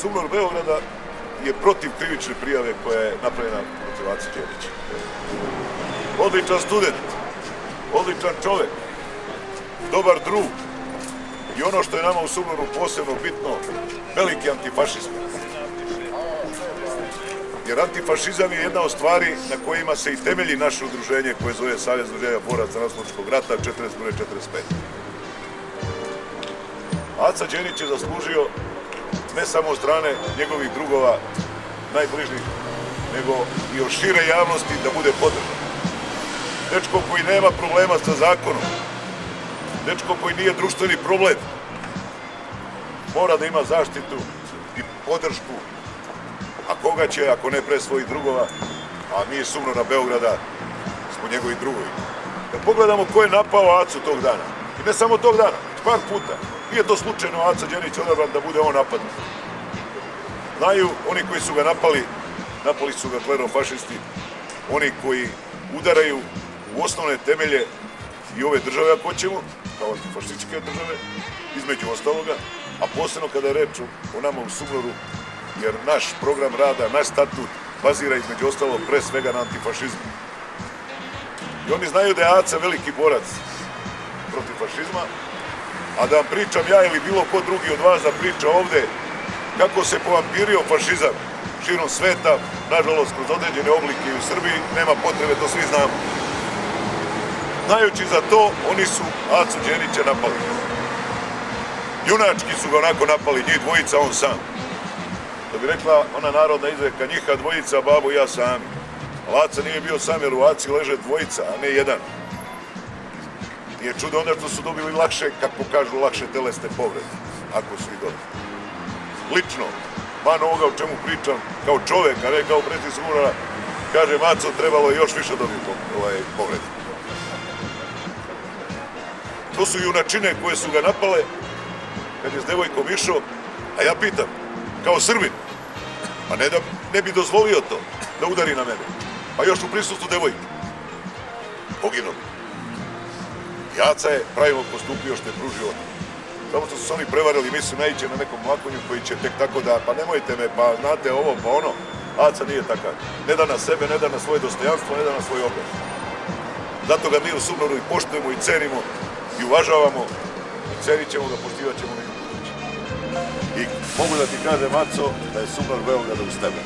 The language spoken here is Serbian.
SUBNOR Beograda je protiv krivične prijave koja je napravljena protiv Ace Đerića. Odličan student, odličan čovek, dobar drug i ono što je nama u SUBNOR-u posebno bitno, veliki antifašizam. Jer antifašizam je jedna od stvari na kojima se i temelji naše udruženje koje zove Savez udruženja boraca nasledničkog rata 41-45. Aca Đerić je zaslužio ne samo od strane njegovih drugova najbližnjih, nego i od šire javnosti da bude podržan. Dečko koji nema problema sa zakonom, dečko koji nije društveni problem, mora da ima zaštitu i podršku. A koga će, ako ne pre svojih drugova, a mi iz SUBNOR-a Beograda smo njegovi drugovi. Kad pogledamo ko je napao Acu tog dana, i ne samo tog dana, par puta, nije to slučajno Aca Đerić odabran da bude on napadnut. Znaju oni koji su ga napali, napali su ga klerofašisti, oni koji udaraju u osnovne temelje i ove države, ako hoćemo, kao antifašističke države, između ostaloga, a posebno kada je reč o nama u SUBNOR-u, jer naš program rada, naš statut bazira između ostalog pre svega na antifašizmu. I oni znaju da je Aca veliki borac protiv fašizma, a da vam pričam ja ili bilo ko drugi od vas da priča ovde kako se povampirio fašizam širom sveta, nažalost kroz određene oblike i u Srbiji, nema potrebe, to svi znamo. Znajući za to, oni su Acu Đerića napali. Junački su ga onako napali, njih dvojica, on sam. Da bi rekla ona narodna izreka, njiha dvojica, babo i ja sami. Ali Aca nije bio sam, jer u Aci leže dvojica, a ne jedan. Nije čudo onda što su dobili lakše, kako kažu, lakše telesne povrede, ako su i dobili. Lično, van ovoga o čemu pričam, kao čovek, a ne kao predsjednik SUBNOR-a, kažem, Aco, trebalo je još više dobiti povrede. To su junačine koje su ga napale, kad je s devojkom išao, a ja pitam, kao Srbin, a ne da ne bi dozvolio to, da udari na mene, pa još u prisustvu devojke. Poginuo bi. I Aca je pravilno postupio što je pružio. Samo što su se oni prevarili, misli naiće na nekom mlakonju koji će tek tako da, pa nemojte me, pa znate ovo, pa ono. Aca nije takav. Ne da na sebe, ne da na svoje dostojanstvo, ne da na svoj obraz. Zato ga mi u SUBNOR-u i poštujemo i cenimo i uvažavamo i cenit ćemo ga, poštivat ćemo ga i u budući. I mogu da ti kažem, Aco, da je SUBNOR Beograda uz tebe.